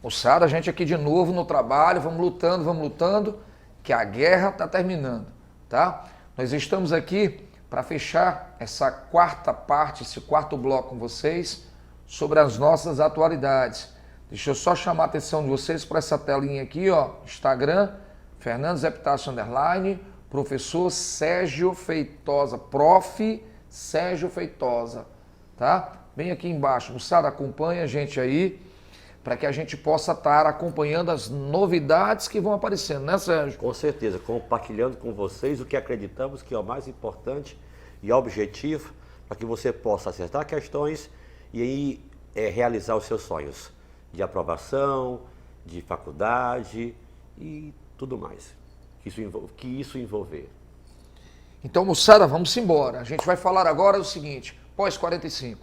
Moçada, a gente aqui de novo no trabalho, vamos lutando, que a guerra está terminando, tá? Nós estamos aqui para fechar essa quarta parte, esse quarto bloco com vocês sobre as nossas atualidades. Deixa eu só chamar a atenção de vocês para essa telinha aqui, ó, Instagram, Fernando Epitácio _, professor Sérgio Feitosa, prof. Sérgio Feitosa, tá? Bem aqui embaixo, moçada, acompanha a gente aí, para que a gente possa estar acompanhando as novidades que vão aparecendo, né, Sérgio? Com certeza, compartilhando com vocês o que acreditamos que é o mais importante e objetivo para que você possa acertar questões e aí realizar os seus sonhos de aprovação, de faculdade e tudo mais que isso envolver. Então, moçada, vamos embora. A gente vai falar agora o seguinte, pós-45.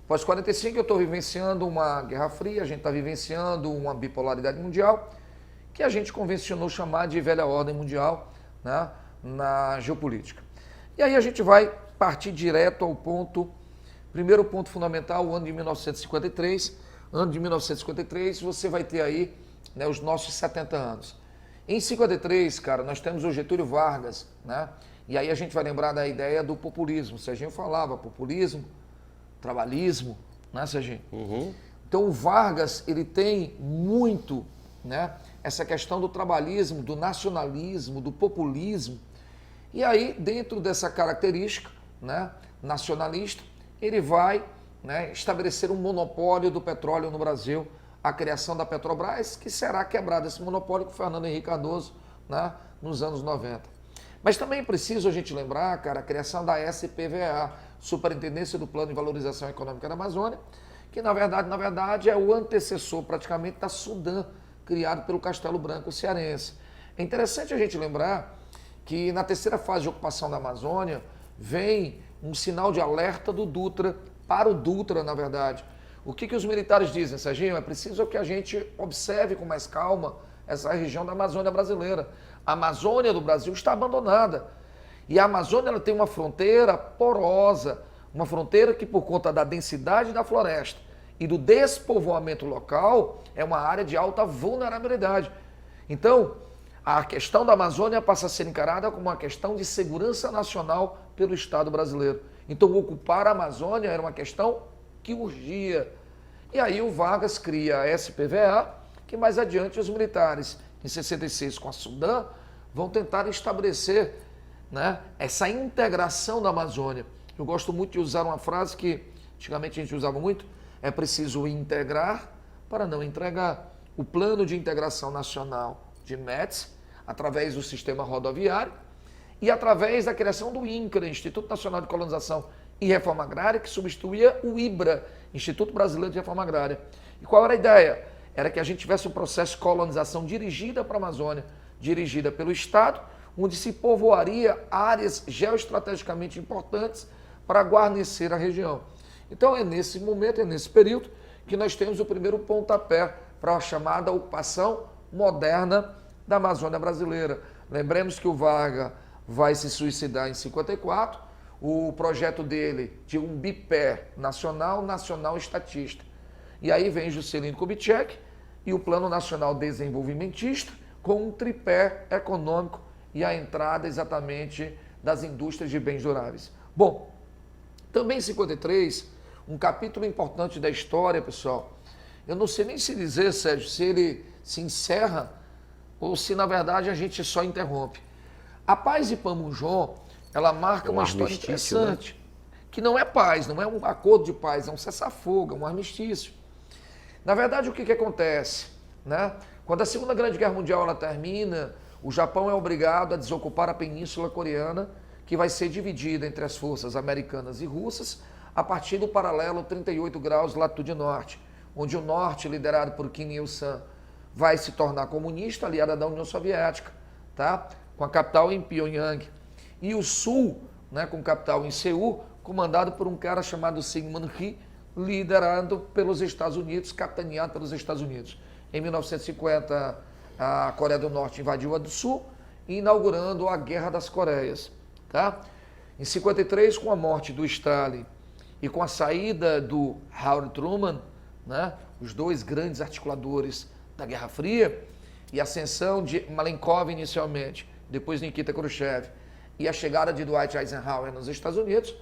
Pós-45 eu estou vivenciando uma Guerra Fria, a gente está vivenciando uma bipolaridade mundial, que a gente convencionou chamar de velha ordem mundial, né, na geopolítica. E aí a gente vai partir direto ao ponto, primeiro ponto fundamental, o ano de 1953. Ano de 1953 você vai ter aí, né, os nossos 70 anos. Em 53, cara, nós temos o Getúlio Vargas, né? E aí a gente vai lembrar da ideia do populismo. O Serginho falava populismo, trabalhismo, né, Serginho? Uhum. Então o Vargas, ele tem muito, né, essa questão do trabalhismo, do nacionalismo, do populismo. E aí, dentro dessa característica, né, nacionalista, ele vai, né, estabelecer um monopólio do petróleo no Brasil, a criação da Petrobras, que será quebrado esse monopólio com o Fernando Henrique Cardoso, né, nos anos 90. Mas também é preciso a gente lembrar, cara, a criação da SPVA, Superintendência do Plano de Valorização Econômica da Amazônia, que na verdade é o antecessor praticamente da Sudan, criado pelo Castelo Branco cearense. É interessante a gente lembrar que na terceira fase de ocupação da Amazônia vem um sinal de alerta do Dutra, para o Dutra, na verdade. O que os militares dizem, Serginho? É preciso que a gente observe com mais calma essa região da Amazônia brasileira. A Amazônia do Brasil está abandonada. E a Amazônia ela tem uma fronteira porosa, uma fronteira que, por conta da densidade da floresta e do despovoamento local, é uma área de alta vulnerabilidade. Então, a questão da Amazônia passa a ser encarada como uma questão de segurança nacional pelo Estado brasileiro. Então, ocupar a Amazônia era uma questão que urgia. E aí o Vargas cria a SPVA, que mais adiante os militares, em 66 com a Sudan, vão tentar estabelecer, né, essa integração da Amazônia. Eu gosto muito de usar uma frase que antigamente a gente usava muito, é preciso integrar para não entregar. O Plano de Integração Nacional de METS, através do sistema rodoviário e através da criação do INCRA, Instituto Nacional de Colonização e Reforma Agrária, que substituía o IBRA, Instituto Brasileiro de Reforma Agrária. E qual era a ideia? Era que a gente tivesse um processo de colonização dirigida para a Amazônia, dirigida pelo Estado, onde se povoaria áreas geoestrategicamente importantes para guarnecer a região. Então é nesse momento, é nesse período, que nós temos o primeiro pontapé para a chamada ocupação moderna da Amazônia brasileira. Lembremos que o Vargas vai se suicidar em 54, o projeto dele de um bipé nacional estatista. E aí vem Juscelino Kubitschek e o Plano Nacional Desenvolvimentista com um tripé econômico e a entrada exatamente das indústrias de bens duráveis. Bom, também em 53, um capítulo importante da história, pessoal, eu não sei nem se dizer, Sérgio, se ele se encerra ou se na verdade a gente só interrompe. A Paz de Pamunjom, ela marca uma história interessante, né? Que não é paz, não é um acordo de paz, é um cessar-fogo, é um armistício. Na verdade, o que acontece, né? Quando a Segunda Grande Guerra Mundial ela termina, o Japão é obrigado a desocupar a Península Coreana, que vai ser dividida entre as forças americanas e russas, a partir do paralelo 38 graus latitude norte, onde o norte, liderado por Kim Il-sung, vai se tornar comunista, aliada da União Soviética, tá? Com a capital em Pyongyang. E o sul, né, com capital em Seul, comandado por um cara chamado Syngman Rhee, liderado pelos Estados Unidos, capitaneado pelos Estados Unidos. Em 1950, a Coreia do Norte invadiu a do Sul, inaugurando a Guerra das Coreias. Tá? Em 53, com a morte do Stalin e com a saída do Howard Truman, né, os dois grandes articuladores da Guerra Fria e a ascensão de Malenkov inicialmente, depois Nikita Khrushchev, e a chegada de Dwight Eisenhower nos Estados Unidos,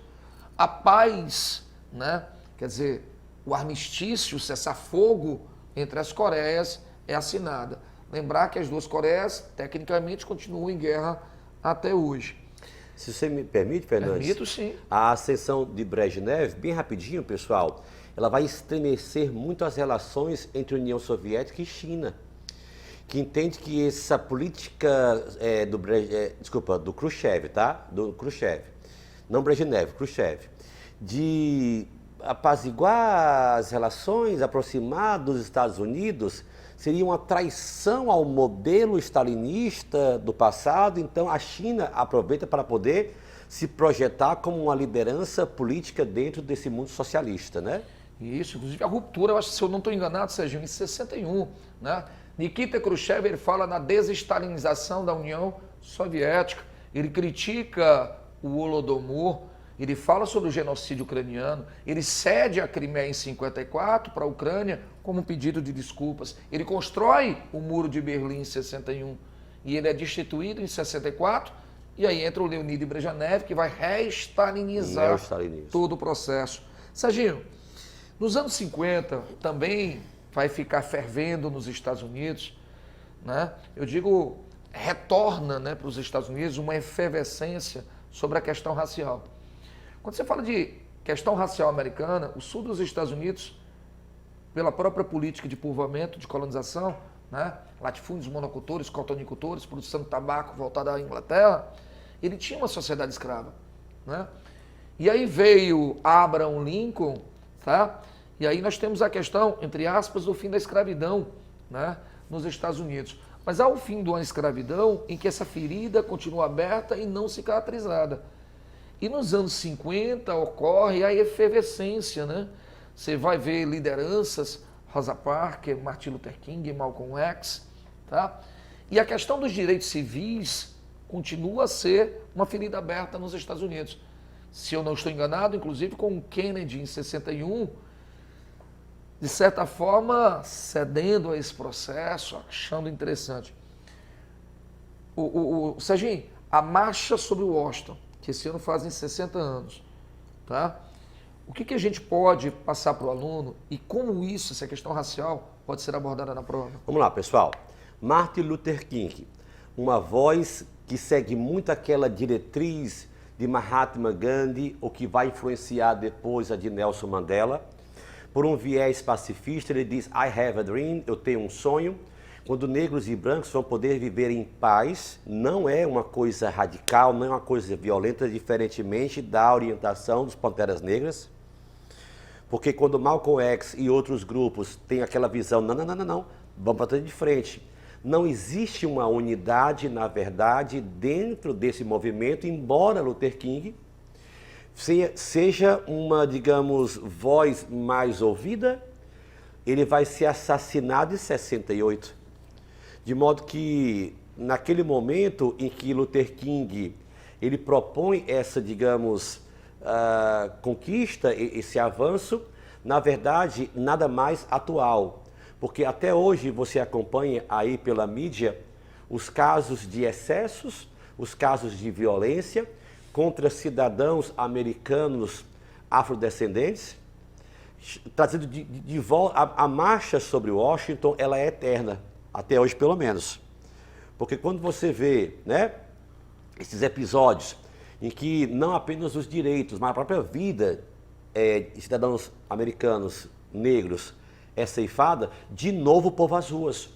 a paz, né, quer dizer, o armistício, o cessar-fogo entre as Coreias é assinada. Lembrar que as duas Coreias, tecnicamente, continuam em guerra até hoje. Se você me permite, Fernandes, Permito, sim. a ascensão de Brezhnev, bem rapidinho, pessoal, ela vai estremecer muito as relações entre União Soviética e China, que entende que essa política do Khrushchev, tá? Do Khrushchev, não Brezhnev, Khrushchev, de apaziguar as relações, aproximar dos Estados Unidos, seria uma traição ao modelo stalinista do passado. Então a China aproveita para poder se projetar como uma liderança política dentro desse mundo socialista, né? Isso, inclusive a ruptura, eu acho que se eu não estou enganado, Serginho, em 61, né? Nikita Khrushchev, ele fala na desestalinização da União Soviética, ele critica o Holodomor, ele fala sobre o genocídio ucraniano, ele cede a Crimeia em 54 para a Ucrânia como um pedido de desculpas, ele constrói o Muro de Berlim em 61 e ele é destituído em 64, e aí entra o Leonid Brezhnev, que vai restalinizar todo o processo. Serginho, nos anos 50 também vai ficar fervendo nos Estados Unidos, né? Eu digo, retorna, né, para os Estados Unidos uma efervescência sobre a questão racial. Quando você fala de questão racial americana, o sul dos Estados Unidos, pela própria política de povoamento, de colonização, né, latifúndios, monocultores, cotonicultores, produção de tabaco voltada à Inglaterra, ele tinha uma sociedade escrava, né? E aí veio Abraham Lincoln, tá? E aí nós temos a questão, entre aspas, do fim da escravidão, né, nos Estados Unidos. Mas há o fim de uma escravidão em que essa ferida continua aberta e não cicatrizada. E nos anos 50 ocorre a efervescência, né? Você vai ver lideranças, Rosa Parks, Martin Luther King, Malcolm X, tá? E a questão dos direitos civis continua a ser uma ferida aberta nos Estados Unidos. Se eu não estou enganado, inclusive com o Kennedy em 61, de certa forma, cedendo a esse processo, achando interessante. Serginho, a marcha sobre Washington, que esse ano fazem 60 anos, tá? O que a gente pode passar para o aluno e como isso, essa questão racial, pode ser abordada na prova? Vamos lá, pessoal. Martin Luther King, uma voz que segue muito aquela diretriz de Mahatma Gandhi, o que vai influenciar depois a de Nelson Mandela. Por um viés pacifista, ele diz, I have a dream, eu tenho um sonho, quando negros e brancos vão poder viver em paz. Não é uma coisa radical, não é uma coisa violenta, diferentemente da orientação dos Panteras Negras. Porque quando Malcolm X e outros grupos têm aquela visão, não, vamos bater de frente. Não existe uma unidade, na verdade, dentro desse movimento, embora Luther King seja uma, digamos, voz mais ouvida, ele vai ser assassinado em 68. De modo que, naquele momento em que Luther King, ele propõe essa, digamos, conquista, esse avanço, na verdade, nada mais atual. Porque até hoje você acompanha aí pela mídia os casos de excessos, os casos de violência contra cidadãos americanos afrodescendentes, trazendo de volta a marcha sobre Washington, ela é eterna, até hoje pelo menos. Porque quando você vê, né, esses episódios em que não apenas os direitos, mas a própria vida de cidadãos americanos negros é ceifada, de novo o povo às ruas.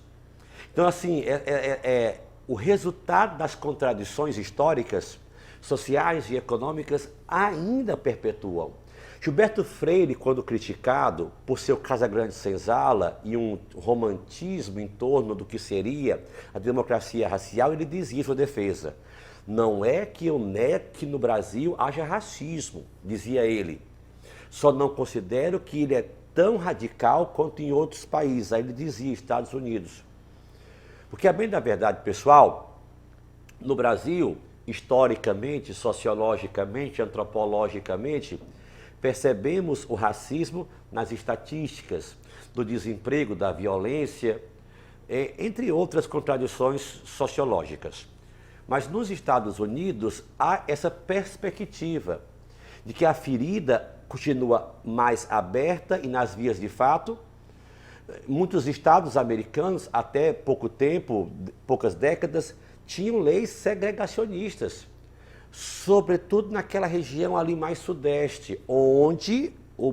Então, assim, o resultado das contradições históricas, sociais e econômicas ainda perpetuam. Gilberto Freire, quando criticado por seu Casagrande Senzala e um romantismo em torno do que seria a democracia racial, ele dizia em sua defesa, não é que eu negue que no Brasil haja racismo, dizia ele, só não considero que ele é tão radical quanto em outros países, aí ele dizia, Estados Unidos. Porque, a bem da verdade, pessoal, no Brasil, historicamente, sociologicamente, antropologicamente, percebemos o racismo nas estatísticas do desemprego, da violência, entre outras contradições sociológicas. Mas nos Estados Unidos há essa perspectiva de que a ferida continua mais aberta e nas vias de fato. Muitos estados americanos, até pouco tempo, poucas décadas, tinham leis segregacionistas, sobretudo naquela região ali mais sudeste, onde o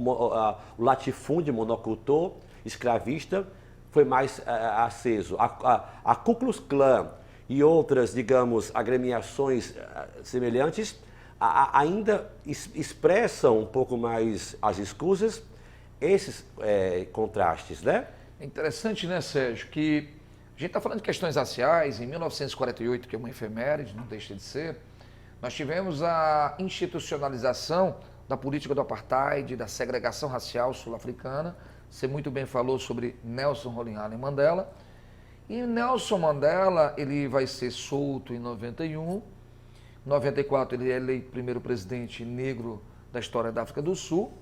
latifúndio monocultor escravista foi mais aceso. A Ku Klux Klan e outras, digamos, agremiações semelhantes ainda expressam um pouco mais as escusas, esses contrastes, né? É interessante, né, Sérgio, que a gente está falando de questões raciais. Em 1948, que é uma efeméride, não deixa de ser, nós tivemos a institucionalização da política do apartheid, da segregação racial sul-africana. Você muito bem falou sobre Nelson Rolihlahla Mandela. E Nelson Mandela, ele vai ser solto em 91. Em 94, ele é eleito primeiro presidente negro da história da África do Sul.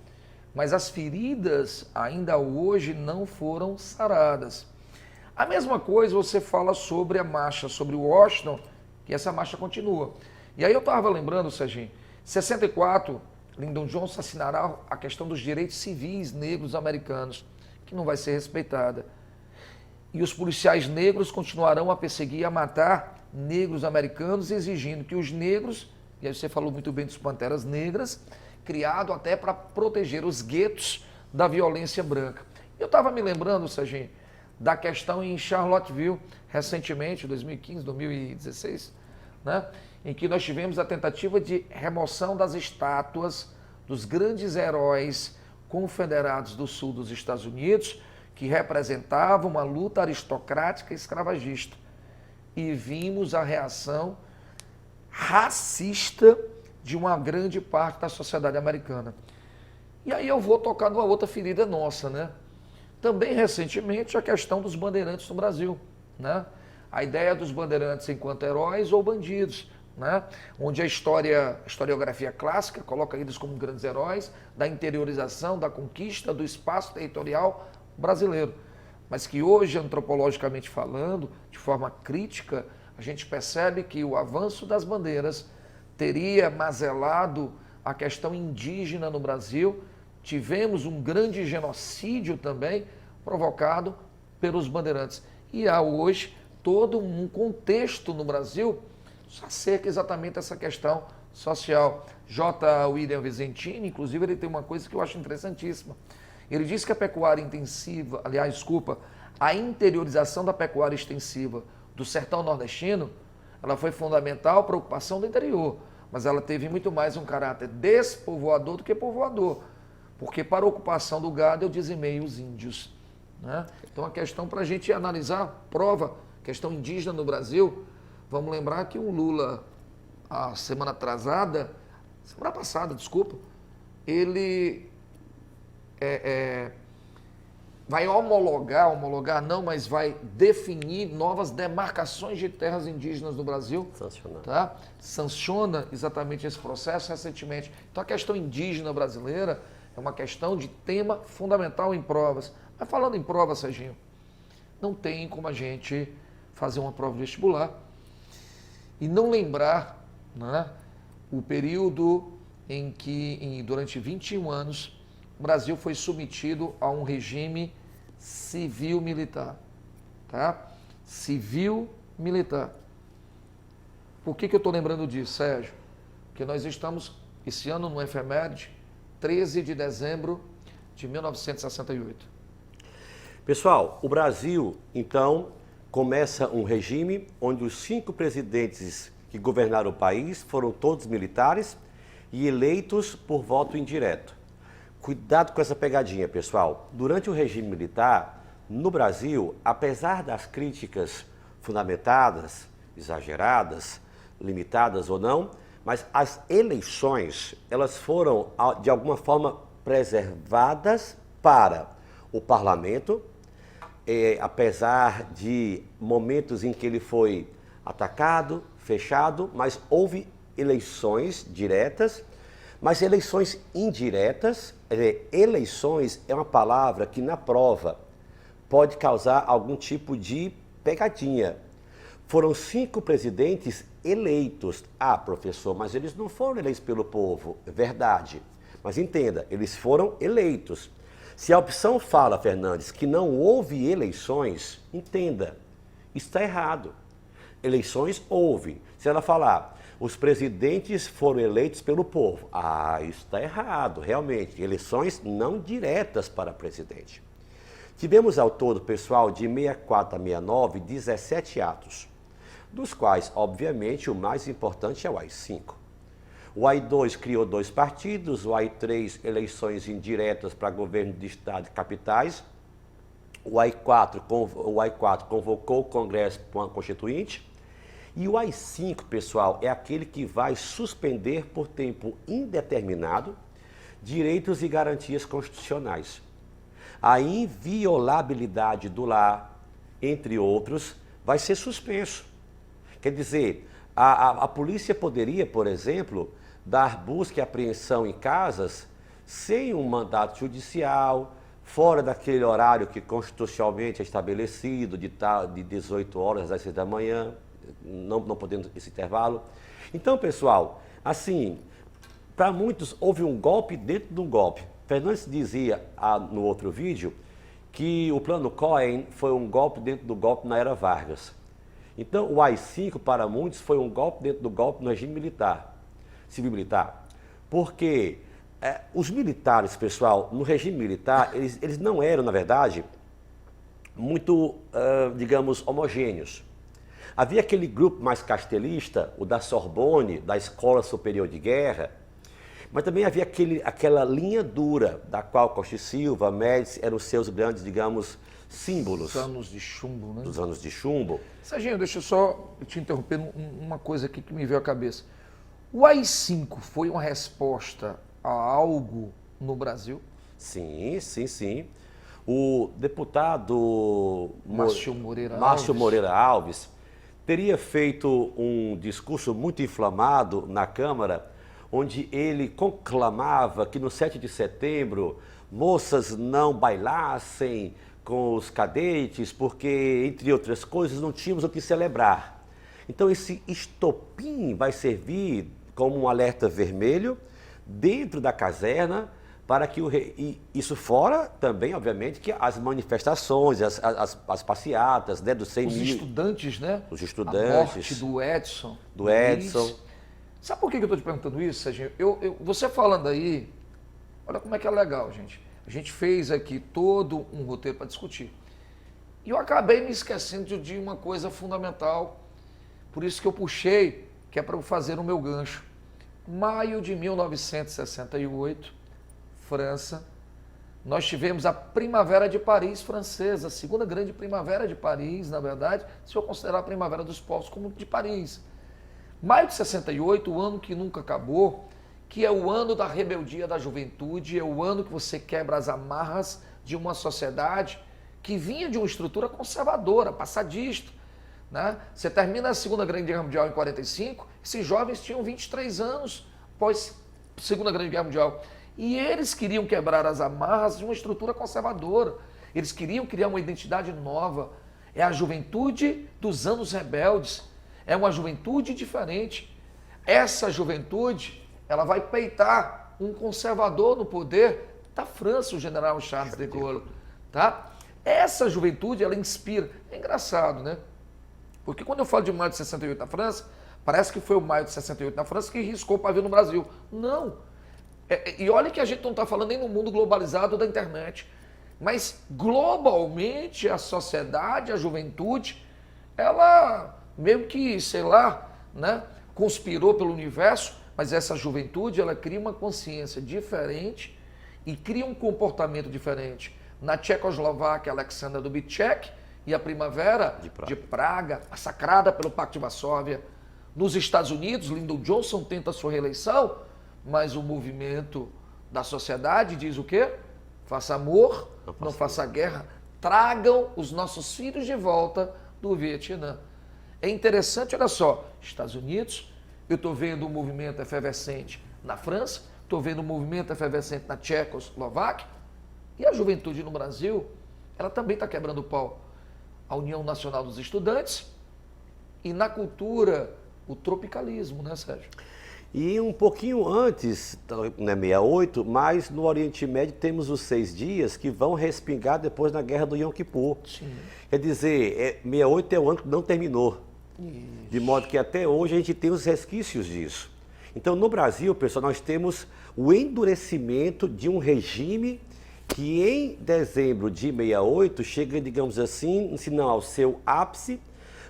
Mas as feridas ainda hoje não foram saradas. A mesma coisa você fala sobre a marcha, sobre Washington, que essa marcha continua. E aí eu estava lembrando, Serginho, 64, Lyndon Johnson assinará a questão dos direitos civis negros americanos, que não vai ser respeitada. E os policiais negros continuarão a perseguir e a matar negros americanos, exigindo que os negros, e aí você falou muito bem dos Panteras Negras, criado até para proteger os guetos da violência branca. Eu estava me lembrando, Serginho, da questão em Charlottesville, recentemente, 2015, 2016, né, em que nós tivemos a tentativa de remoção das estátuas dos grandes heróis confederados do sul dos Estados Unidos, que representavam uma luta aristocrática e escravagista. E vimos a reação racista de uma grande parte da sociedade americana. E aí eu vou tocar numa outra ferida nossa, né? Também recentemente a questão dos bandeirantes no Brasil, né? A ideia dos bandeirantes enquanto heróis ou bandidos, né? Onde a historiografia clássica coloca eles como grandes heróis da interiorização, da conquista do espaço territorial brasileiro. Mas que hoje, antropologicamente falando, de forma crítica, a gente percebe que o avanço das bandeiras teria mazelado a questão indígena no Brasil. Tivemos um grande genocídio também provocado pelos bandeirantes. E há hoje todo um contexto no Brasil acerca exatamente dessa questão social. J. William Vicentini, inclusive, ele tem uma coisa que eu acho interessantíssima. Ele diz que a pecuária intensiva, a interiorização da pecuária extensiva do sertão nordestino, ela foi fundamental para a ocupação do interior, mas ela teve muito mais um caráter despovoador do que povoador, porque para a ocupação do gado eu dizimei os índios, né? Então a questão para a gente analisar, prova, questão indígena no Brasil, vamos lembrar que o Lula, a semana passada, ele vai homologar não, mas vai definir novas demarcações de terras indígenas no Brasil. Sancionar. Tá? Sanciona exatamente esse processo recentemente. Então a questão indígena brasileira é uma questão de tema fundamental em provas. Mas falando em prova, Serginho, não tem como a gente fazer uma prova vestibular e não lembrar, né, o período em que, durante 21 anos, o Brasil foi submetido a um regime civil-militar, tá? Civil-militar. Por que eu estou lembrando disso, Sérgio? Porque nós estamos, esse ano, no efeméride, 13 de dezembro de 1968. Pessoal, o Brasil, então, começa um regime onde os 5 presidentes que governaram o país foram todos militares e eleitos por voto indireto. Cuidado com essa pegadinha, pessoal. Durante o regime militar, no Brasil, apesar das críticas fundamentadas, exageradas, limitadas ou não, mas as eleições, elas foram, de alguma forma, preservadas para o parlamento, apesar de momentos em que ele foi atacado, fechado, mas houve eleições diretas, mas eleições indiretas. Eleições é uma palavra que na prova pode causar algum tipo de pegadinha. Foram 5 presidentes eleitos. Ah, professor, mas eles não foram eleitos pelo povo. É verdade. Mas entenda, eles foram eleitos. Se a opção fala, Fernandes, que não houve eleições, entenda, está errado. Eleições houve. Se ela falar, os presidentes foram eleitos pelo povo. Ah, isso está errado, realmente. Eleições não diretas para presidente. Tivemos ao todo, pessoal, de 64 a 69, 17 atos, dos quais, obviamente, o mais importante é o AI-5. O AI-2 criou 2 partidos, o AI-3, eleições indiretas para governo de estado e capitais. O AI-4 convocou o Congresso Constituinte. E o AI-5, pessoal, é aquele que vai suspender por tempo indeterminado direitos e garantias constitucionais. A inviolabilidade do lar, entre outros, vai ser suspenso. Quer dizer, a polícia poderia, por exemplo, dar busca e apreensão em casas sem um mandato judicial, fora daquele horário que constitucionalmente é estabelecido, de 18 horas às 6 da manhã, não podendo esse intervalo. Então, pessoal, assim, para muitos houve um golpe dentro de um golpe. Fernandes dizia no outro vídeo que o plano Cohen foi um golpe dentro do golpe na era Vargas. Então, o AI-5 para muitos foi um golpe dentro do golpe no regime militar, civil-militar, porque os militares, pessoal, no regime militar, eles não eram, na verdade, muito, digamos, homogêneos. Havia aquele grupo mais castelista, o da Sorbonne, da Escola Superior de Guerra, mas também havia aquela linha dura, da qual Costa e Silva, Médici eram os seus grandes, digamos, símbolos. Dos anos de chumbo, né? Dos anos de chumbo. Serginho, deixa eu só te interromper uma coisa aqui que me veio à cabeça. O AI-5 foi uma resposta a algo no Brasil? Sim, sim, sim. O deputado Márcio Moreira Alves teria feito um discurso muito inflamado na Câmara, onde ele conclamava que no 7 de setembro moças não bailassem com os cadetes, porque, entre outras coisas, não tínhamos o que celebrar. Então, esse estopim vai servir como um alerta vermelho dentro da caserna, para que isso fora também, obviamente, que as manifestações, as passeatas, né, dos 100 mil... Os estudantes, né? Os estudantes. A morte do Edson. Do Edson. Sabe por que eu estou te perguntando isso, Serginho? Você falando aí, olha como é que é legal, gente. A gente fez aqui todo um roteiro para discutir. E eu acabei me esquecendo de uma coisa fundamental, por isso que eu puxei, que é para eu fazer o meu gancho. Maio de 1968, França, nós tivemos a Primavera de Paris francesa, a segunda grande primavera de Paris, na verdade, se eu considerar a Primavera dos Povos como de Paris. Maio de 68, o ano que nunca acabou, que é o ano da rebeldia da juventude, é o ano que você quebra as amarras de uma sociedade que vinha de uma estrutura conservadora, passadista, né? Você termina a Segunda Grande Guerra Mundial em 45, esses jovens tinham 23 anos após a Segunda Grande Guerra Mundial. E eles queriam quebrar as amarras de uma estrutura conservadora. Eles queriam criar uma identidade nova. É a juventude dos anos rebeldes. É uma juventude diferente. Essa juventude, ela vai peitar um conservador no poder da França, o general Charles de Gaulle. Tá? Essa juventude, ela inspira. É engraçado, né? Porque quando eu falo de maio de 68 na França, parece que foi o maio de 68 na França que riscou o pavio no Brasil. Não. E olha que a gente não está falando nem no mundo globalizado da internet. Mas globalmente a sociedade, a juventude, ela meio que, sei lá, né, conspirou pelo universo, mas essa juventude, ela cria uma consciência diferente e cria um comportamento diferente. Na Tchecoslováquia, Alexander Dubček e a Primavera de Praga, massacrada pelo Pacto de Varsóvia. Nos Estados Unidos, Lyndon Johnson tenta sua reeleição, mas o movimento da sociedade diz o quê? Faça amor, não faça guerra. Tragam os nossos filhos de volta do Vietnã. É interessante, olha só, Estados Unidos, eu estou vendo um movimento efervescente na França, estou vendo um movimento efervescente na Tchecoslováquia, e a juventude no Brasil, ela também está quebrando o pau. a União Nacional dos Estudantes, e na cultura, o tropicalismo, né, Sérgio? E um pouquinho antes, não é 68, mas no Oriente Médio temos os 6 dias que vão respingar depois na Guerra do Yom Kippur. Sim. Quer dizer, 68 é o ano que não terminou. Isso. De modo que até hoje a gente tem os resquícios disso. Então, no Brasil, pessoal, nós temos o endurecimento de um regime que em dezembro de 68 chega, digamos assim, se não ao seu ápice,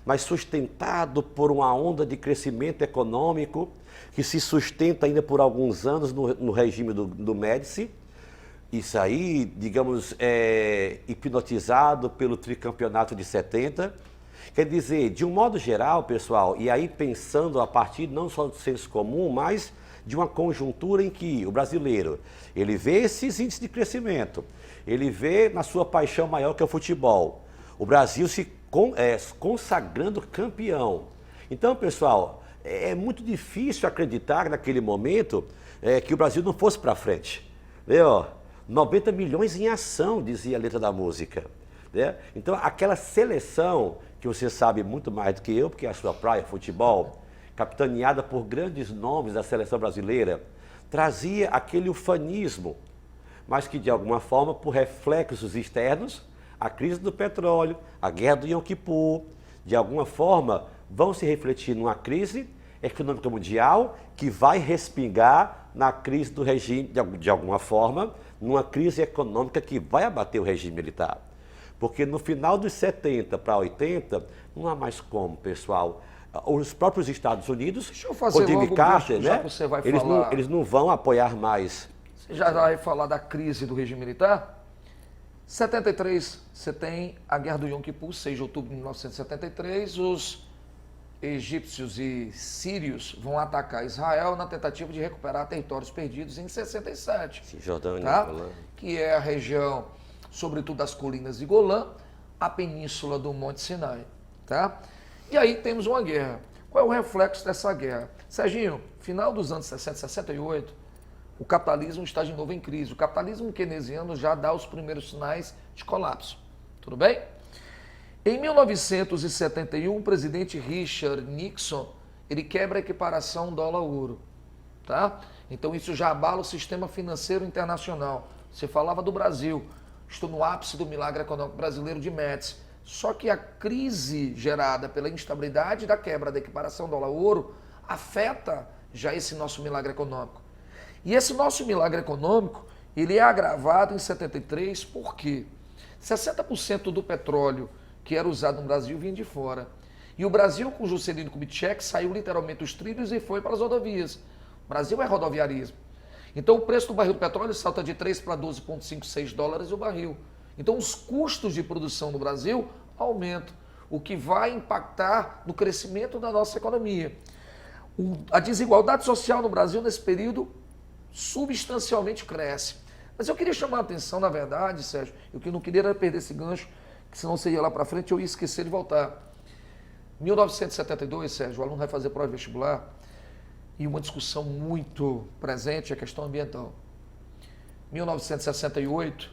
mas sustentado por uma onda de crescimento econômico que se sustenta ainda por alguns anos no regime do Médici. Isso aí, digamos, hipnotizado pelo tricampeonato de 70. Quer dizer, de um modo geral, pessoal, e aí pensando a partir não só do senso comum, mas de uma conjuntura em que o brasileiro, ele vê esses índices de crescimento, ele vê na sua paixão maior que é o futebol, o Brasil se consagrando campeão. Então, pessoal, é muito difícil acreditar naquele momento que o Brasil não fosse para frente. Vê, ó, 90 milhões em ação, dizia a letra da música. Né? Então, aquela seleção, que você sabe muito mais do que eu, porque é a sua praia, futebol, capitaneada por grandes nomes da seleção brasileira, trazia aquele ufanismo, mas que de alguma forma, por reflexos externos, a crise do petróleo, a guerra do Yom Kippur, de alguma forma, vão se refletir numa crise econômica mundial que vai respingar na crise do regime, de alguma forma, numa crise econômica que vai abater o regime militar. Porque no final dos 70 para 80, não há mais como, pessoal. Os próprios Estados Unidos, deixa eu fazer Jimmy logo, Carter, já né? que você vai eles, falar... eles não vão apoiar mais. Você já vai falar da crise do regime militar? 73, você tem a Guerra do Yom Kippur, 6 de outubro de 1973, os egípcios e sírios vão atacar Israel na tentativa de recuperar territórios perdidos em 67. Cisjordânia, tá? Golã. Que é a região, sobretudo das colinas de Golã, a península do Monte Sinai. Tá? E aí temos uma guerra. Qual é o reflexo dessa guerra? Serginho, final dos anos 60, 68, o capitalismo está de novo em crise. O capitalismo keynesiano já dá os primeiros sinais de colapso. Tudo bem? Em 1971, o presidente Richard Nixon, ele quebra a equiparação dólar-ouro. Tá? Então isso já abala o sistema financeiro internacional. Você falava do Brasil. Estou no ápice do milagre econômico brasileiro de Médici. Só que a crise gerada pela instabilidade da quebra da equiparação dólar-ouro afeta já esse nosso milagre econômico. E esse nosso milagre econômico, ele é agravado em 73, por quê? 60% do petróleo que era usado no Brasil vinha de fora. E o Brasil, com Juscelino Kubitschek, saiu literalmente dos trilhos e foi para as rodovias. O Brasil é rodoviarismo. Então o preço do barril do petróleo salta de 3 para 12,56 dólares o barril. Então os custos de produção no Brasil aumentam, o que vai impactar no crescimento da nossa economia. A desigualdade social no Brasil nesse período substancialmente cresce. Mas eu queria chamar a atenção, na verdade, Sérgio, eu que não queria era perder esse gancho, que senão você ia lá para frente eu ia esquecer de voltar. 1972, Sérgio, o aluno vai fazer prova vestibular e uma discussão muito presente é a questão ambiental. 1968,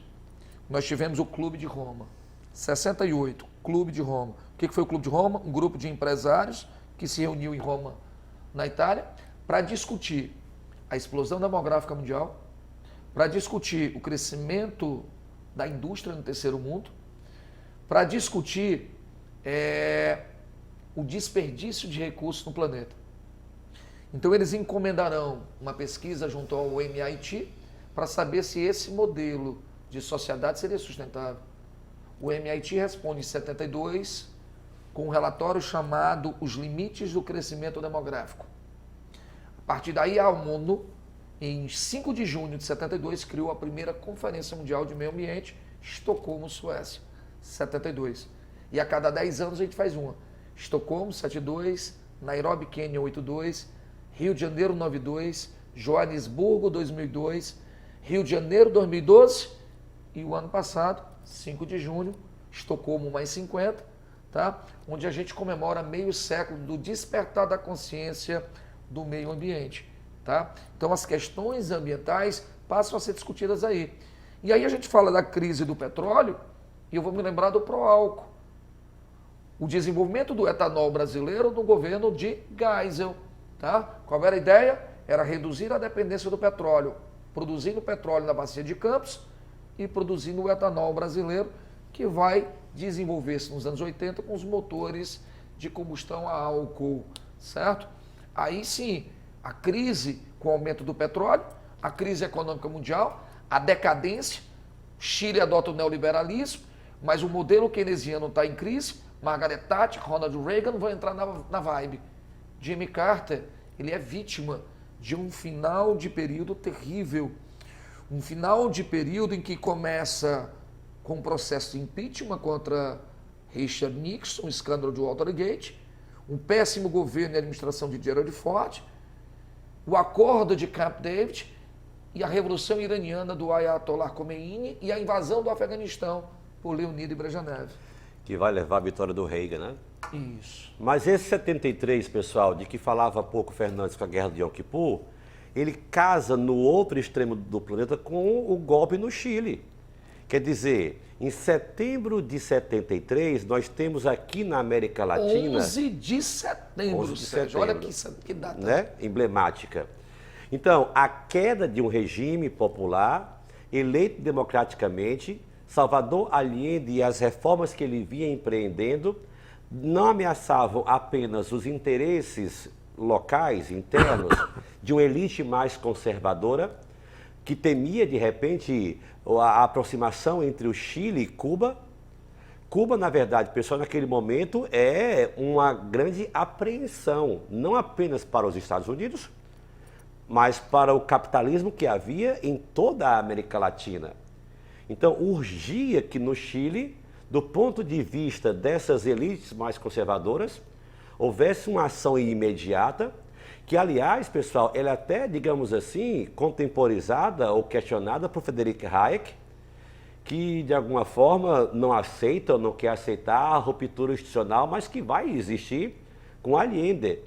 nós tivemos o Clube de Roma. 68, Clube de Roma. O que foi o Clube de Roma? Um grupo de empresários que se reuniu em Roma, na Itália, para discutir a explosão demográfica mundial, para discutir o crescimento da indústria no terceiro mundo, para discutir o desperdício de recursos no planeta. Então eles encomendarão uma pesquisa junto ao MIT para saber se esse modelo de sociedade seria sustentável. O MIT responde em 72 com um relatório chamado Os Limites do Crescimento Demográfico. A partir daí, a ONU, em 5 de junho de 72, criou a primeira Conferência Mundial de Meio Ambiente, Estocolmo, Suécia, 72. E a cada 10 anos a gente faz uma. Estocolmo, 72, Nairobi, Quênia, 82, Rio de Janeiro, 92, Joanesburgo, 2002, Rio de Janeiro, 2012 e o ano passado, 5 de junho, Estocolmo mais 50, tá? Onde a gente comemora meio século do despertar da consciência do meio ambiente. Tá? Então as questões ambientais passam a ser discutidas aí. E aí a gente fala da crise do petróleo e eu vou me lembrar do Proálcool. o desenvolvimento do etanol brasileiro no governo de Geisel. Tá? Qual era a ideia? Era reduzir a dependência do petróleo, produzindo petróleo na bacia de Campos e produzindo o etanol brasileiro, que vai desenvolver-se nos anos 80 com os motores de combustão a álcool, certo? Aí sim, a crise com o aumento do petróleo, a crise econômica mundial, a decadência, Chile adota o neoliberalismo, mas o modelo keynesiano está em crise, Margaret Thatcher, Ronald Reagan vão entrar na vibe. Jimmy Carter, ele é vítima de um final de período terrível, um final de período em que começa com um processo de impeachment contra Richard Nixon, o escândalo de Watergate, um péssimo governo e administração de Gerald Ford, o acordo de Camp David e a revolução iraniana do Ayatollah Khomeini e a invasão do Afeganistão por Leonid Brezhnev. Que vai levar a vitória do Reagan, né? Isso. Mas esse 73, pessoal, de que falava pouco Fernandes com a guerra de Yom Kippur, ele casa no outro extremo do planeta com o golpe no Chile. Quer dizer, em setembro de 73, nós temos aqui na América Latina... 11 de setembro, 11 de Sérgio. setembro. Olha que data. Né? Emblemática. Então, a queda de um regime popular, eleito democraticamente, Salvador Allende e as reformas que ele vinha empreendendo não ameaçavam apenas os interesses locais, internos, de uma elite mais conservadora, que temia, de repente, a aproximação entre o Chile e Cuba. Cuba, na verdade, pessoal, naquele momento é uma grande apreensão, não apenas para os Estados Unidos, mas para o capitalismo que havia em toda a América Latina. Então, urgia que no Chile, do ponto de vista dessas elites mais conservadoras, houvesse uma ação imediata, que, aliás, pessoal, ela é até, digamos assim, contemporizada ou questionada por Friedrich Hayek, que, de alguma forma, não aceita ou não quer aceitar a ruptura institucional, mas que vai existir com Allende,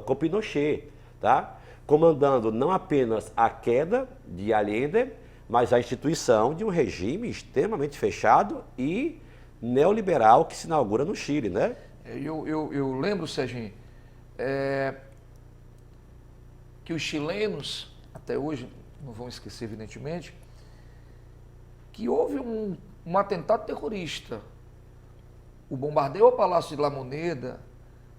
com Pinochet, tá? Comandando não apenas a queda de Allende, mas a instituição de um regime extremamente fechado e neoliberal que se inaugura no Chile, né? Eu lembro, Serginho, que os chilenos, até hoje, não vão esquecer, evidentemente, que houve um atentado terrorista. O bombardeio ao Palácio de La Moneda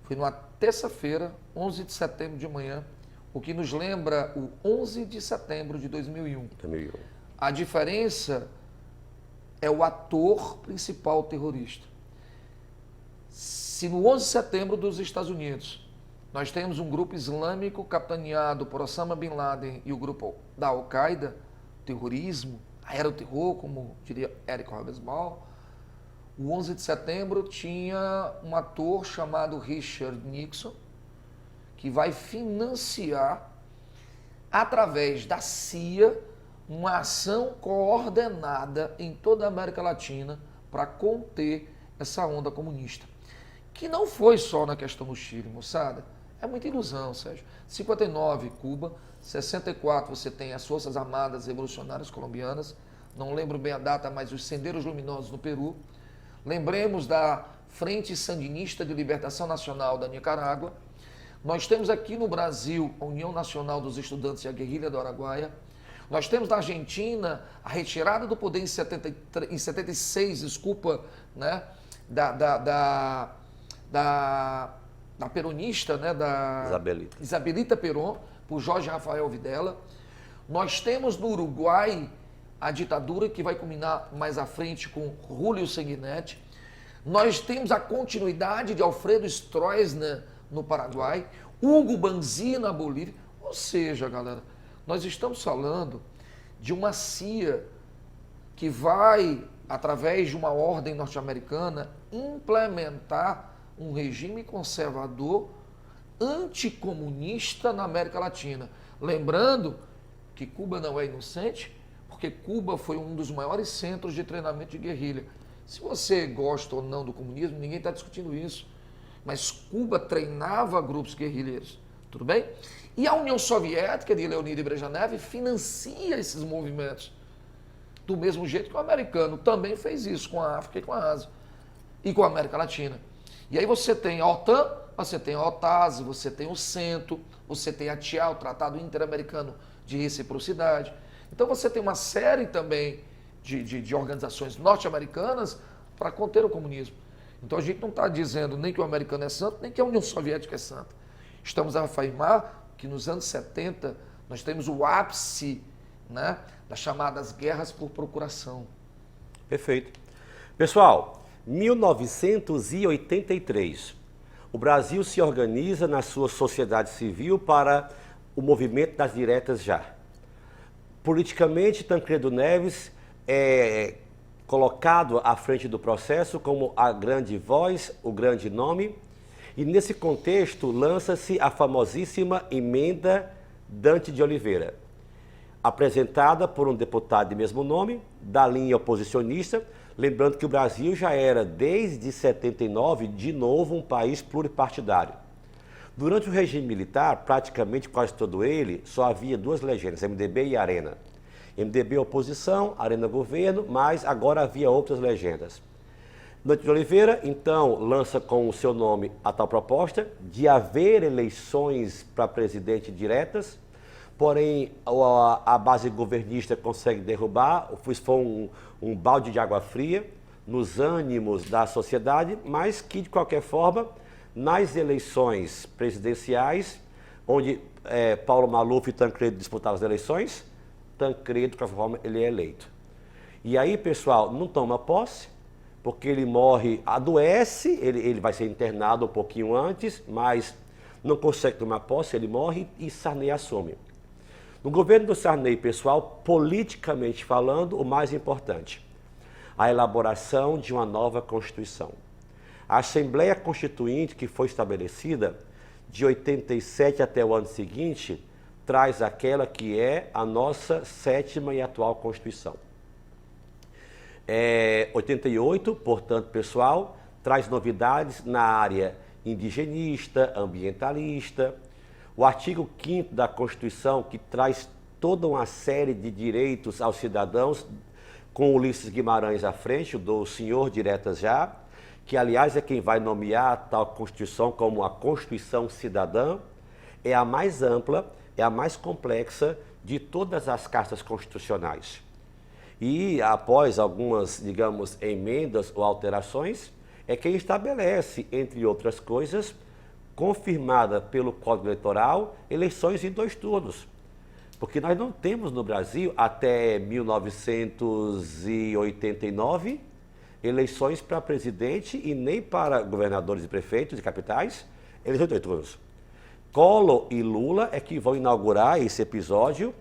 foi numa terça-feira, 11 de setembro de manhã, o que nos lembra o 11 de setembro de 2001. 2001. A diferença é o ator principal terrorista. Se no 11 de setembro dos Estados Unidos nós temos um grupo islâmico capitaneado por Osama Bin Laden e o grupo da Al-Qaeda, terrorismo, aeroterror, como diria Eric Hobsbawm, o 11 de setembro tinha um ator chamado Richard Nixon, que vai financiar, através da CIA, uma ação coordenada em toda a América Latina para conter essa onda comunista. Que não foi só na questão do Chile, moçada. É muita ilusão, Sérgio. 59, Cuba. 64, você tem as Forças Armadas Revolucionárias Colombianas. Não lembro bem a data, mas os Sendeiros Luminosos no Peru. Lembremos da Frente Sandinista de Libertação Nacional da Nicarágua. Nós temos aqui no Brasil a União Nacional dos Estudantes e a Guerrilha do Araguaia. Nós temos na Argentina a retirada do poder em 76, desculpa, né, da peronista, né, da Isabelita Perón, por Jorge Rafael Videla. Nós temos no Uruguai a ditadura que vai culminar mais à frente com Júlio Sanguinetti. Nós temos a continuidade de Alfredo Stroessner no Paraguai, Hugo Banzi na Bolívia. Ou seja, galera, nós estamos falando de uma CIA que vai, através de uma ordem norte-americana, implementar um regime conservador anticomunista na América Latina. Lembrando que Cuba não é inocente, porque Cuba foi um dos maiores centros de treinamento de guerrilha. Se você gosta ou não do comunismo, ninguém está discutindo isso. Mas Cuba treinava grupos guerrilheiros, tudo bem? E a União Soviética de Leonid Brezhnev financia esses movimentos. Do mesmo jeito que o americano também fez isso com a África e com a Ásia. E com a América Latina. E aí você tem a OTAN, você tem a OTAS, você tem o CENTO, você tem a TIA, o Tratado Interamericano de Reciprocidade. Então você tem uma série também de organizações norte-americanas para conter o comunismo. Então a gente não está dizendo nem que o americano é santo, nem que a União Soviética é santa. Estamos a afirmar que nos anos 70 nós temos o ápice, né, das chamadas guerras por procuração. Perfeito. Pessoal, 1983, o Brasil se organiza na sua sociedade civil para o movimento das diretas já. Politicamente, Tancredo Neves é colocado à frente do processo como a grande voz, o grande nome, e nesse contexto lança-se a famosíssima Emenda Dante de Oliveira, apresentada por um deputado de mesmo nome, da linha oposicionista, lembrando que o Brasil já era, desde 79, de novo um país pluripartidário. Durante o regime militar, praticamente quase todo ele, só havia duas legendas, MDB e Arena. MDB oposição, Arena governo, mas agora havia outras legendas. Dante de Oliveira, então, lança com o seu nome a tal proposta de haver eleições para presidente diretas, porém a base governista consegue derrubar, foi um balde de água fria nos ânimos da sociedade, mas que, de qualquer forma, nas eleições presidenciais, onde Paulo Maluf e Tancredo disputaram as eleições, Tancredo, de qualquer forma, ele é eleito. E aí, pessoal, não toma posse, porque ele morre, adoece, ele vai ser internado um pouquinho antes, mas não consegue tomar posse, ele morre e Sarney assume. No governo do Sarney, pessoal, politicamente falando, o mais importante, a elaboração de uma nova Constituição. A Assembleia Constituinte, que foi estabelecida de 87 até o ano seguinte, traz aquela que é a nossa 7ª e atual Constituição. 88, portanto, pessoal, traz novidades na área indigenista, ambientalista. O artigo 5º da Constituição, que traz toda uma série de direitos aos cidadãos, com Ulisses Guimarães à frente, do senhor diretas já, que, aliás, é quem vai nomear a tal Constituição como a Constituição Cidadã, é a mais ampla, é a mais complexa de todas as cartas constitucionais. E, após algumas, digamos, emendas ou alterações, é quem estabelece, entre outras coisas, confirmada pelo Código Eleitoral, eleições em 2 turnos. Porque nós não temos no Brasil, até 1989, eleições para presidente e nem para governadores e prefeitos de capitais, eleições em 2 turnos. Collor e Lula é que vão inaugurar esse episódio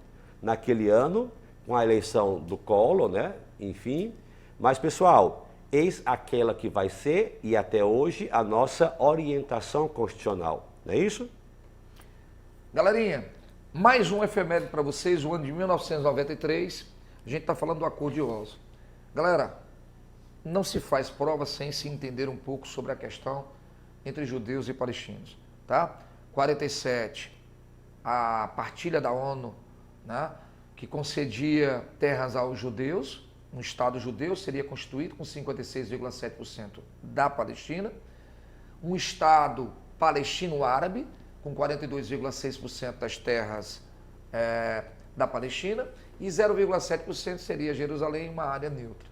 naquele ano, com a eleição do Collor, né? Enfim. Mas, pessoal, eis aquela que vai ser, e até hoje, a nossa orientação constitucional. Não é isso? Galerinha, mais um efeméride para vocês, o ano de 1993. A gente está falando do Acordo de Oslo. Galera, não se faz prova sem se entender um pouco sobre a questão entre judeus e palestinos, tá? 47, a partilha da ONU, né, que concedia terras aos judeus, um Estado judeu seria constituído com 56,7% da Palestina, um Estado palestino-árabe, com 42,6% das terras da Palestina, e 0,7% seria Jerusalém, uma área neutra.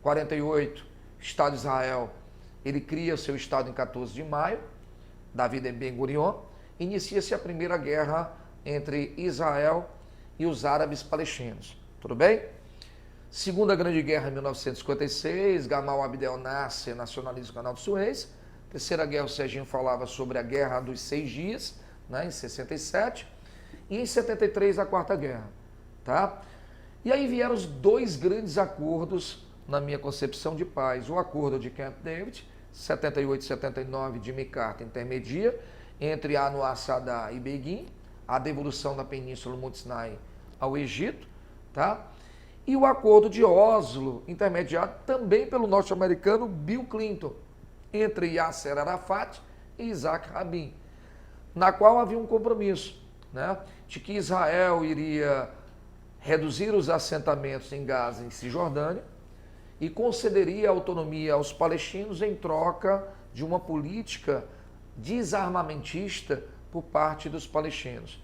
48, Estado de Israel, ele cria o seu Estado em 14 de maio, David Ben-Gurion, inicia-se a primeira guerra entre Israel e os árabes palestinos. Tudo bem? Segunda Grande Guerra em 1956, Gamal Abdel Nasser nacionaliza o Canal de Suez. Terceira Guerra, o Serginho falava sobre a Guerra dos 6 Dias, né, em 67. E em 73, a Quarta Guerra. Tá? E aí vieram os 2 grandes acordos, na minha concepção, de paz. O acordo de Camp David, 78 e 79, Jimmy Carter intermedia entre Anwar Sadat e Begin, a devolução da Península do Monte Sinai ao Egito, tá? E o acordo de Oslo, intermediado também pelo norte-americano Bill Clinton, entre Yasser Arafat e Isaac Rabin, na qual havia um compromisso, né, de que Israel iria reduzir os assentamentos em Gaza e Cisjordânia e concederia autonomia aos palestinos em troca de uma política desarmamentista por parte dos palestinos.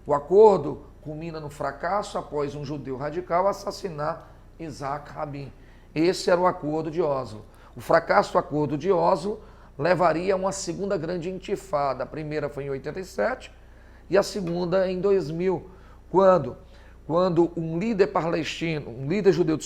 O acordo culmina no fracasso após um judeu radical assassinar Isaac Rabin. Esse era o acordo de Oslo. O fracasso do acordo de Oslo levaria a uma segunda grande intifada. A primeira foi em 87 e a segunda em 2000, quando um líder palestino, um líder judeu,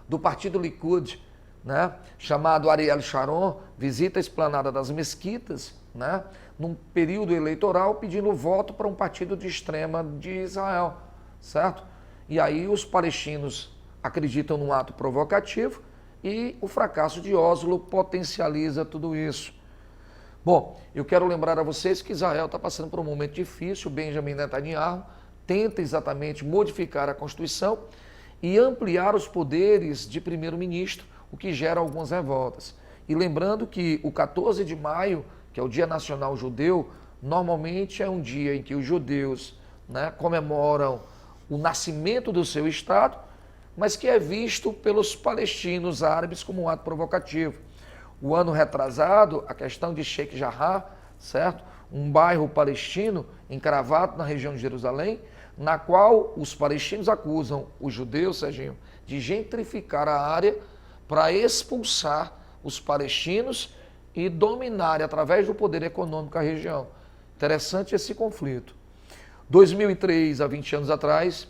do partido Likud, né, chamado Ariel Sharon, visita a esplanada das mesquitas, né, num período eleitoral, pedindo voto para um partido de extrema de Israel, certo? E aí os palestinos acreditam num ato provocativo e o fracasso de Oslo potencializa tudo isso. Bom, eu quero lembrar a vocês que Israel está passando por um momento difícil. Benjamin Netanyahu tenta exatamente modificar a Constituição e ampliar os poderes de primeiro-ministro, o que gera algumas revoltas. E lembrando que o 14 de maio, que é o Dia Nacional Judeu, normalmente é um dia em que os judeus, né, comemoram o nascimento do seu Estado, mas que é visto pelos palestinos árabes como um ato provocativo. O ano retrasado, a questão de Sheikh Jarrah, certo? Um bairro palestino encravado na região de Jerusalém, na qual os palestinos acusam os judeus, Serginho, de gentrificar a área para expulsar os palestinos e dominar, através do poder econômico, a região. Interessante esse conflito. 2003, há 20 anos atrás,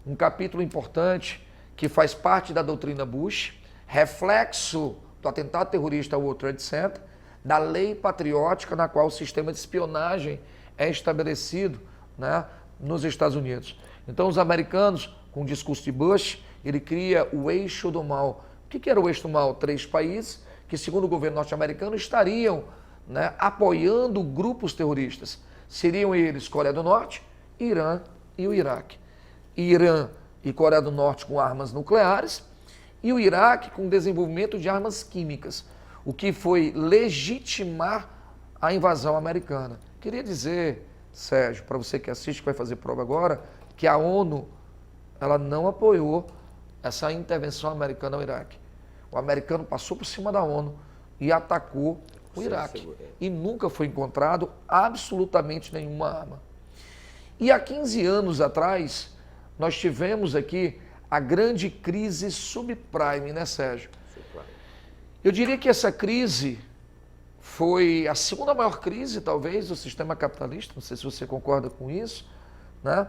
um capítulo importante que faz parte da doutrina Bush, reflexo do atentado terrorista ao World Trade Center, da lei patriótica na qual o sistema de espionagem é estabelecido, né, nos Estados Unidos. Então, os americanos, com o discurso de Bush, ele cria o eixo do mal. O que era o eixo do mal? 3 países que, segundo o governo norte-americano, estariam, né, apoiando grupos terroristas. Seriam eles Coreia do Norte, Irã e o Iraque. Irã e Coreia do Norte com armas nucleares e o Iraque com desenvolvimento de armas químicas, o que foi legitimar a invasão americana. Queria dizer, Sérgio, para você que assiste, que vai fazer prova agora, que a ONU ela não apoiou essa intervenção americana ao Iraque. O americano passou por cima da ONU e atacou o Iraque. E nunca foi encontrado absolutamente nenhuma arma. E há 15 anos atrás, nós tivemos aqui a grande crise subprime, né, Sérgio? Eu diria que essa crise foi a segunda maior crise, talvez, do sistema capitalista, não sei se você concorda com isso, né?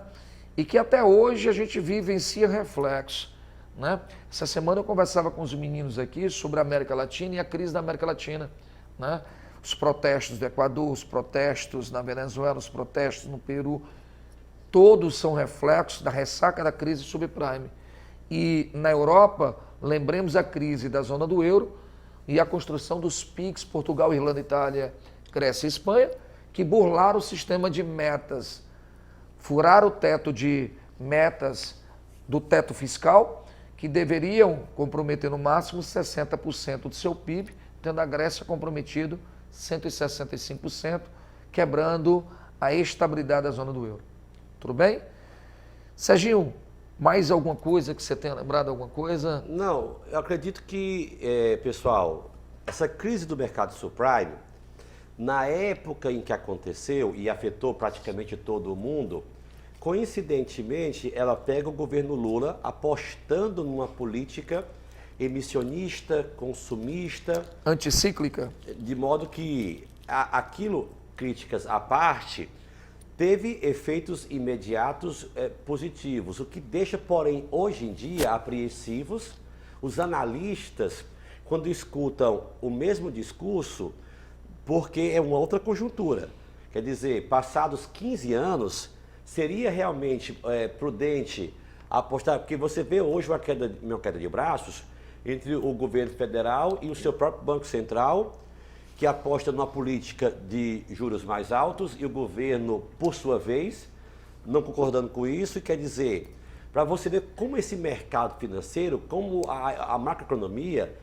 E que até hoje a gente vivencia reflexo, né? Essa semana eu conversava com os meninos aqui sobre a América Latina e a crise da América Latina, né? Os protestos do Equador, os protestos na Venezuela, os protestos no Peru, todos são reflexos da ressaca da crise subprime. E na Europa, lembremos a crise da zona do euro e a construção dos PIGs, Portugal, Irlanda, Itália, Grécia e Espanha, que burlaram o sistema de metas, furaram o teto de metas do teto fiscal, que deveriam comprometer no máximo 60% do seu PIB, tendo a Grécia comprometido 165%, quebrando a estabilidade da zona do euro. Tudo bem? Serginho, mais alguma coisa que você tenha lembrado, alguma coisa? Não, eu acredito que, pessoal, essa crise do mercado subprime, na época em que aconteceu e afetou praticamente todo o mundo, coincidentemente, ela pega o governo Lula apostando numa política emissionista, consumista, anticíclica, de modo que aquilo, críticas à parte, teve efeitos imediatos positivos, o que deixa, porém, hoje em dia, apreensivos os analistas quando escutam o mesmo discurso, porque é uma outra conjuntura. Quer dizer, passados 15 anos, seria realmente prudente apostar, porque você vê hoje uma queda de braços entre o governo federal e o seu próprio Banco Central, que aposta numa política de juros mais altos e o governo, por sua vez, não concordando com isso, quer dizer, para você ver como esse mercado financeiro, como a macroeconomia,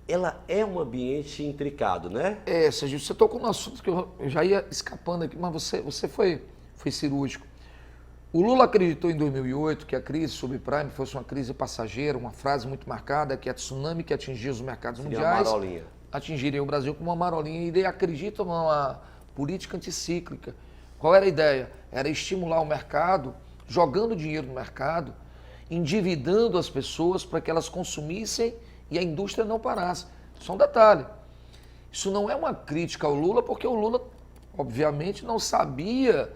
ela é um ambiente intricado, né? Sérgio, você tocou num assunto que eu já ia escapando aqui, mas você foi cirúrgico. O Lula acreditou em 2008 que a crise subprime fosse uma crise passageira, uma frase muito marcada, que é tsunami que atingia os mercados mundiais. Marolinha. atingirem o Brasil como uma marolinha e acreditam numa política anticíclica. Qual era a ideia? Era estimular o mercado, jogando dinheiro no mercado, endividando as pessoas para que elas consumissem e a indústria não parasse. Só um detalhe, isso não é uma crítica ao Lula, porque o Lula, obviamente, não sabia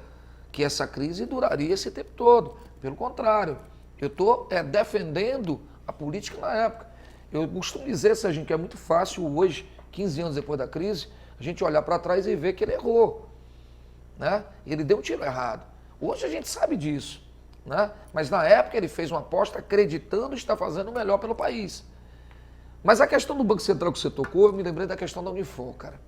que essa crise duraria esse tempo todo. Pelo contrário, eu estou defendendo a política na época. Eu costumo dizer, Serginho, que é muito fácil hoje, 15 anos depois da crise, a gente olhar para trás e ver que ele errou. Né? Ele deu um tiro errado. Hoje a gente sabe disso. Né? Mas na época ele fez uma aposta acreditando estar fazendo o melhor pelo país. Mas a questão do Banco Central que você tocou, eu me lembrei da questão da Unifor, cara.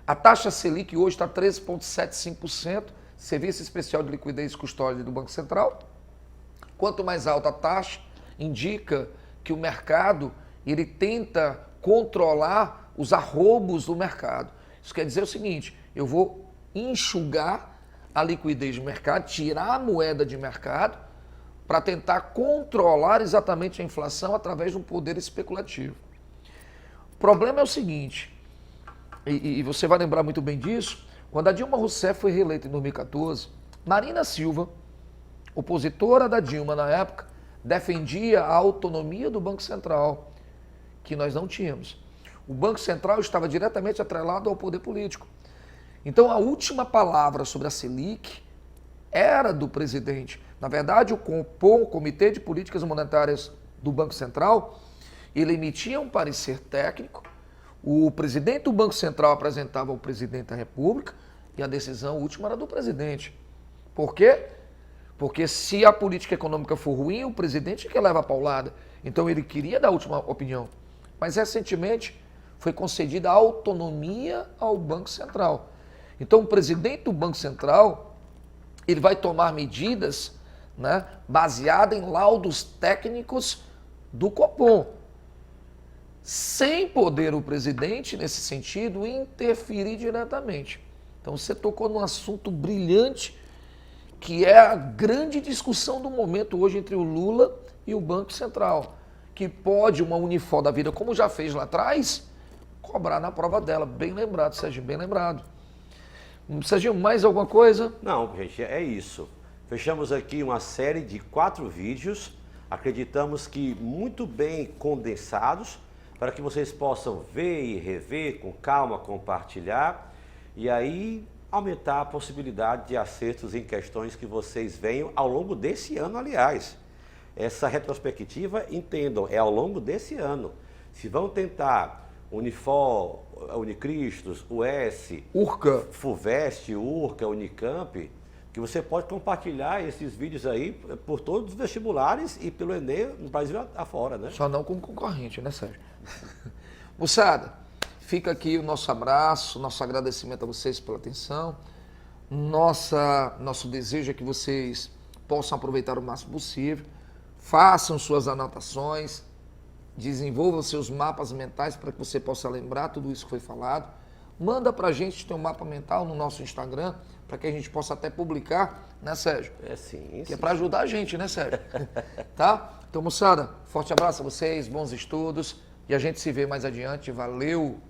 A taxa Selic hoje está 13,75%, serviço especial de liquidez e custódia do Banco Central. Quanto mais alta a taxa, indica que o mercado ele tenta controlar os arroubos do mercado. Isso quer dizer o seguinte, eu vou enxugar a liquidez do mercado, tirar a moeda de mercado, para tentar controlar exatamente a inflação através de um poder especulativo. O problema é o seguinte, e você vai lembrar muito bem disso, quando a Dilma Rousseff foi reeleita em 2014, Marina Silva, opositora da Dilma na época, defendia a autonomia do Banco Central, que nós não tínhamos. O Banco Central estava diretamente atrelado ao poder político. Então a última palavra sobre a Selic era do presidente. Na verdade, o COPOM, o Comitê de Políticas Monetárias do Banco Central, ele emitia um parecer técnico, o presidente do Banco Central apresentava ao presidente da República e a decisão última era do presidente. Por quê? Porque se a política econômica for ruim, o presidente é que leva a paulada. Então ele queria dar a última opinião. Mas recentemente foi concedida autonomia ao Banco Central. Então o presidente do Banco Central, ele vai tomar medidas, né, baseadas em laudos técnicos do COPOM, sem poder o presidente, nesse sentido, interferir diretamente. Então você tocou num assunto brilhante, que é a grande discussão do momento hoje entre o Lula e o Banco Central, que pode uma Unifor da vida, como já fez lá atrás, cobrar na prova dela. Bem lembrado, Serginho, bem lembrado. Serginho, mais alguma coisa? Não, gente, é isso. Fechamos aqui uma série de 4 vídeos, acreditamos que muito bem condensados, para que vocês possam ver e rever com calma, compartilhar, e aí aumentar a possibilidade de acertos em questões que vocês venham ao longo desse ano, aliás. Essa retrospectiva, entendam, é ao longo desse ano. Se vão tentar Unifor, Unicristos, US, Urca, FUVEST, Urca, Unicamp, que você pode compartilhar esses vídeos aí por todos os vestibulares e pelo Enem no Brasil afora, né? Só não como concorrente, né, Sérgio? Moçada, fica aqui o nosso abraço, nosso agradecimento a vocês pela atenção. Nosso desejo é que vocês possam aproveitar o máximo possível, façam suas anotações, desenvolvam seus mapas mentais para que você possa lembrar tudo isso que foi falado. Manda pra gente ter um mapa mental no nosso Instagram, para que a gente possa até publicar, né, Sérgio? Sim. Que é para ajudar a gente, né, Sérgio? Tá? Então, moçada, forte abraço a vocês, bons estudos, e a gente se vê mais adiante. Valeu!